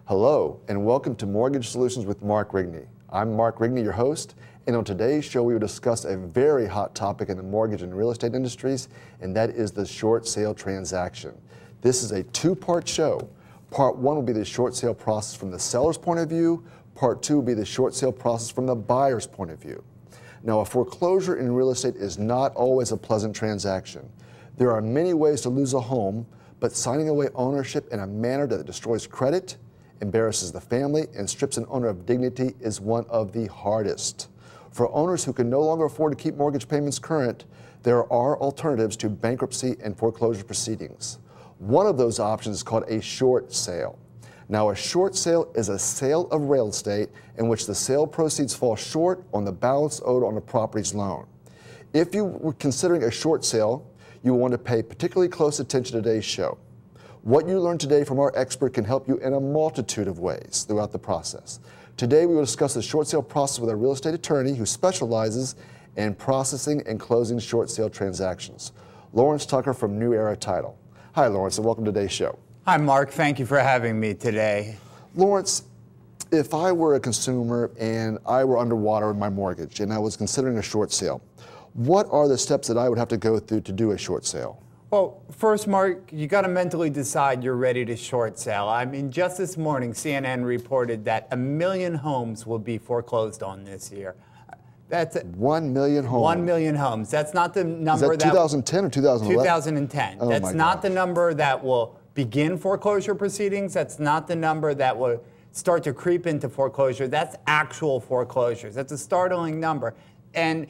Hello, and welcome to Mortgage Solutions with Mark Rigney. I'm Mark Rigney, your host, and on today's show we will discuss a very hot topic in the mortgage and real estate industries, and that is the short sale transaction. This is a two-part show. Part one will be the short sale process from the seller's point of view. Part two will be the short sale process from the buyer's point of view. Now, a foreclosure in real estate is not always a pleasant transaction. There are many ways to lose a home, but signing away ownership in a manner that destroys credit, embarrasses the family, and strips an owner of dignity is one of the hardest. For owners who can no longer afford to keep mortgage payments current, there are alternatives to bankruptcy and foreclosure proceedings. One of those options is called a short sale. Now, a short sale is a sale of real estate in which the sale proceeds fall short on the balance owed on the property's loan. If you were considering a short sale, you will want to pay particularly close attention to today's show. What you learned today from our expert can help you in a multitude of ways throughout the process. Today we will discuss the short sale process with a real estate attorney who specializes in processing and closing short sale transactions. Lawrence Tucker from New Era Title. Hi Lawrence, and welcome to today's show. Hi Mark, thank you for having me today. Lawrence, if I were a consumer and I were underwater in my mortgage and I was considering a short sale, what are the steps that I would have to go through to do a short sale? Well, first, Mark, you got to mentally decide you're ready to short sell. I mean, just this morning, CNN reported that 1 million homes will be foreclosed on this year. That's 1 million homes. 1 million homes. That's not the number. Is that 2010 or 2011? 2010. Oh, that's not the number that will begin foreclosure proceedings. That's not the number that will start to creep into foreclosure. That's actual foreclosures. That's a startling number. And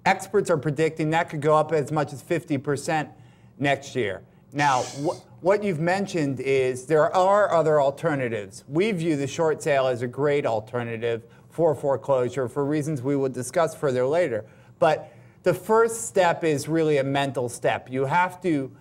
experts are predicting that could go up as much as 50% next year. Now, what you've mentioned is there are other alternatives. We view the short sale as a great alternative for foreclosure for reasons we will discuss further later. But the first step is really a mental step. You have to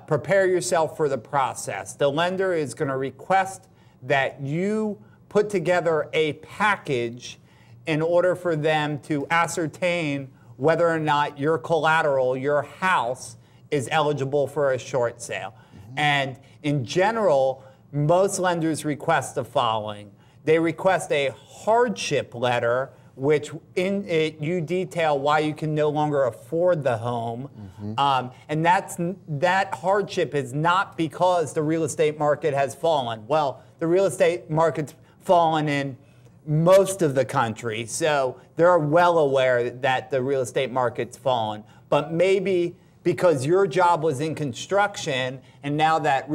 prepare yourself for the process. The lender is going to request that you put together a package in order for them to ascertain whether or not your collateral, your house, is eligible for a short sale. Mm-hmm. And in general, most lenders request the following. They request a hardship letter, which in it you detail why you can no longer afford the home. Mm-hmm. And that hardship is not because the real estate market has fallen. Well, the real estate market's fallen in most of the country, so they're well aware that the real estate market's fallen. But maybe because your job was in construction, and now that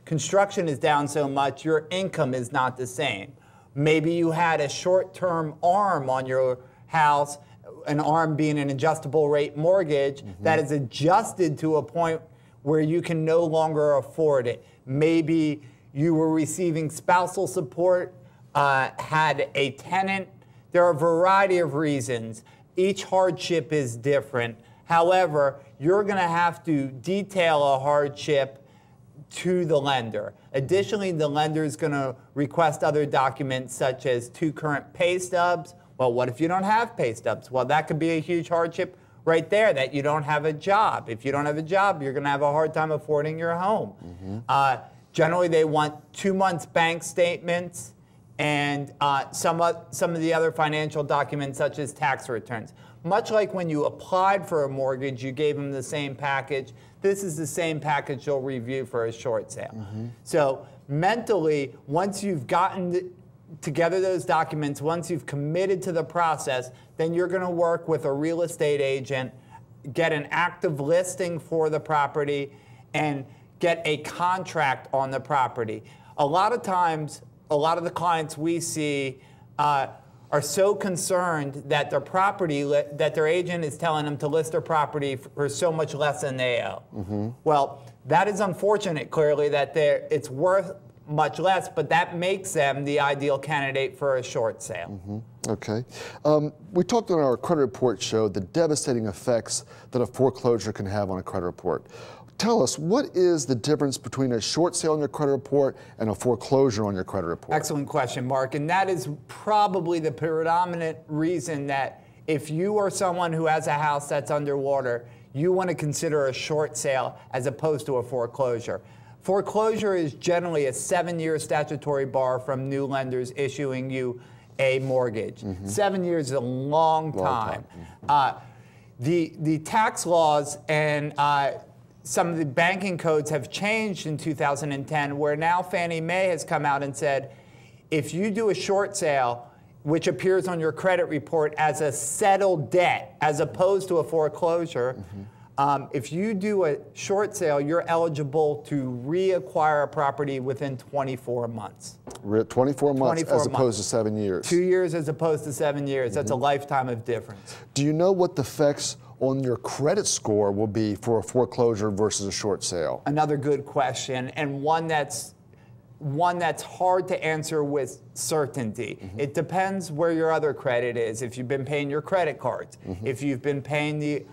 construction is down so much, your income is not the same. Maybe you had a short-term ARM on your house, an ARM being an adjustable rate mortgage, mm-hmm. that is adjusted to a point where you can no longer afford it. Maybe you were receiving spousal support, had a tenant. There are a variety of reasons. Each hardship is different. However, you're going to have to detail a hardship to the lender. Additionally, the lender is going to request other documents such as 2 current pay stubs. Well, what if you don't have pay stubs? Well, that could be a huge hardship right there, that you don't have a job. If you don't have a job, you're going to have a hard time affording your home. Mm-hmm. Generally, they want 2 months bank statements and some of the other financial documents such as tax returns. Much like when you applied for a mortgage, you gave them the same package. This is the same package you'll review for a short sale. Mm-hmm. So mentally, once you've gotten together those documents, once you've committed to the process, then you're going to work with a real estate agent, get an active listing for the property, and get a contract on the property. A lot of times, a lot of the clients we see are so concerned that their property, that their agent is telling them to list their property for so much less than they owe. Mm-hmm. Well, that is unfortunate, clearly, that it's worth much less, but that makes them the ideal candidate for a short sale. Mm-hmm. Okay. We talked on our credit report show the devastating effects that a foreclosure can have on a credit report. Tell us, what is the difference between a short sale on your credit report and a foreclosure on your credit report? Excellent question, Mark. And that is probably the predominant reason that if you are someone who has a house that's underwater, you want to consider a short sale as opposed to a foreclosure. Foreclosure is generally a 7-year statutory bar from new lenders issuing you a mortgage. 7 years is a long time. The tax laws and some of the banking codes have changed in 2010, where now Fannie Mae has come out and said, if you do a short sale, which appears on your credit report as a settled debt, as opposed to a foreclosure, if you do a short sale, you're eligible to reacquire a property within 24 months. 24 months as opposed to 7 years. 2 years as opposed to 7 years. That's a lifetime of difference. Do you know what the effects on your credit score will be for a foreclosure versus a short sale? Another good question, and one that's hard to answer with certainty. It depends where your other credit is. If you've been paying your credit cards, if you've been paying the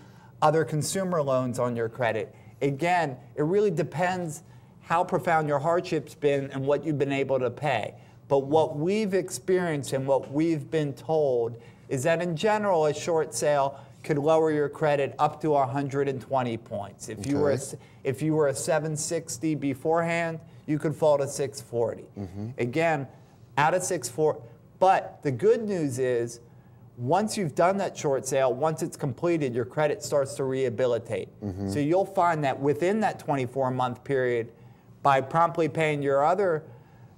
other consumer loans on your credit. Again, it really depends how profound your hardship's been and what you've been able to pay. But what we've experienced and what we've been told is that in general, a short sale could lower your credit up to 120 points. If you were a 760 beforehand, you could fall to 640. Again, out of 640. But the good news is, once you've done that short sale, once it's completed, your credit starts to rehabilitate. So you'll find that within that 24-month period, by promptly paying your other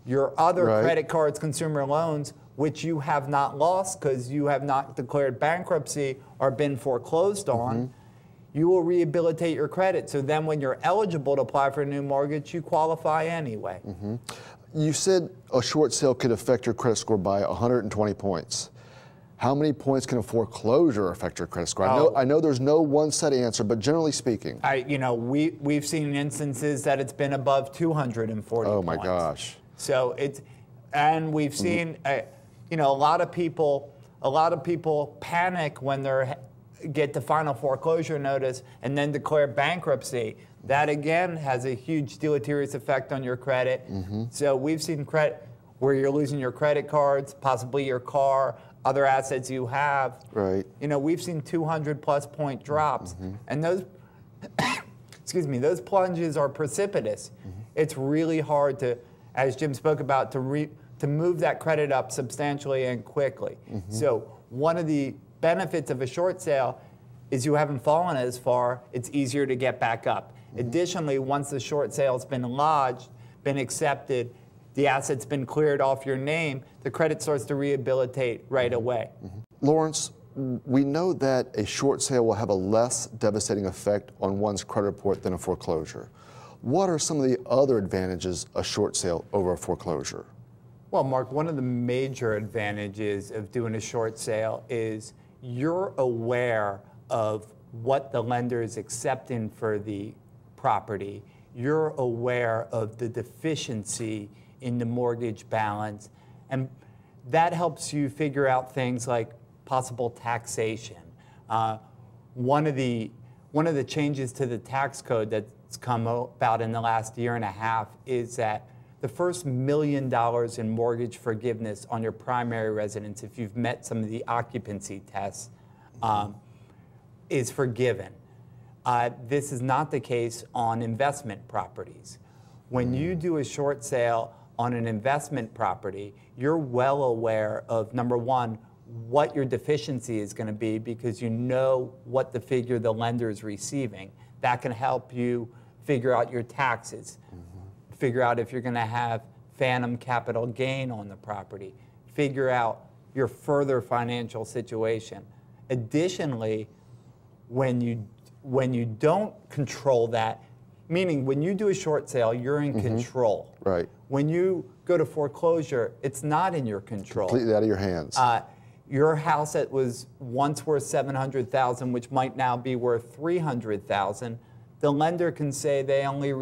credit cards, consumer loans, which you have not lost because you have not declared bankruptcy or been foreclosed on, you will rehabilitate your credit. So then when you're eligible to apply for a new mortgage, you qualify anyway. You said a short sale could affect your credit score by 120 points. How many points can a foreclosure affect your credit score? I know there's no one set answer, but generally speaking. We've seen instances that it's been above 240 points. Oh my gosh. So and we've seen, a lot of people panic when they get the final foreclosure notice and then declare bankruptcy. That again has a huge deleterious effect on your credit. So we've seen credit where you're losing your credit cards, possibly your car, other assets you have. Right. We've seen 200+ point drops, and those, those plunges are precipitous. It's really hard to, as Jim spoke about, to move that credit up substantially and quickly. So one of the benefits of a short sale is you haven't fallen as far, it's easier to get back up. Additionally, once the short sale's been lodged, been accepted, the asset's been cleared off your name, the credit starts to rehabilitate right away. Lawrence, we know that a short sale will have a less devastating effect on one's credit report than a foreclosure. What are some of the other advantages of a short sale over a foreclosure? Well, Mark, one of the major advantages of doing a short sale is you're aware of what the lender is accepting for the property. You're aware of the deficiency in the mortgage balance, and that helps you figure out things like possible taxation. One of the changes to the tax code that's come about in the last year and a half is that the first $1 million in mortgage forgiveness on your primary residence, if you've met some of the occupancy tests, is forgiven. This is not the case on investment properties. When you do a short sale on an investment property, you're well aware of, number one, what your deficiency is going to be because you know what the figure the lender is receiving. That can help you figure out your taxes, figure out if you're going to have phantom capital gain on the property, figure out your further financial situation. Additionally, when you don't control that, meaning when you do a short sale, you're in control. Right. When you go to foreclosure, it's not in your control. Completely out of your hands. Your house that was once worth $700,000, which might now be worth $300,000, the lender can say they only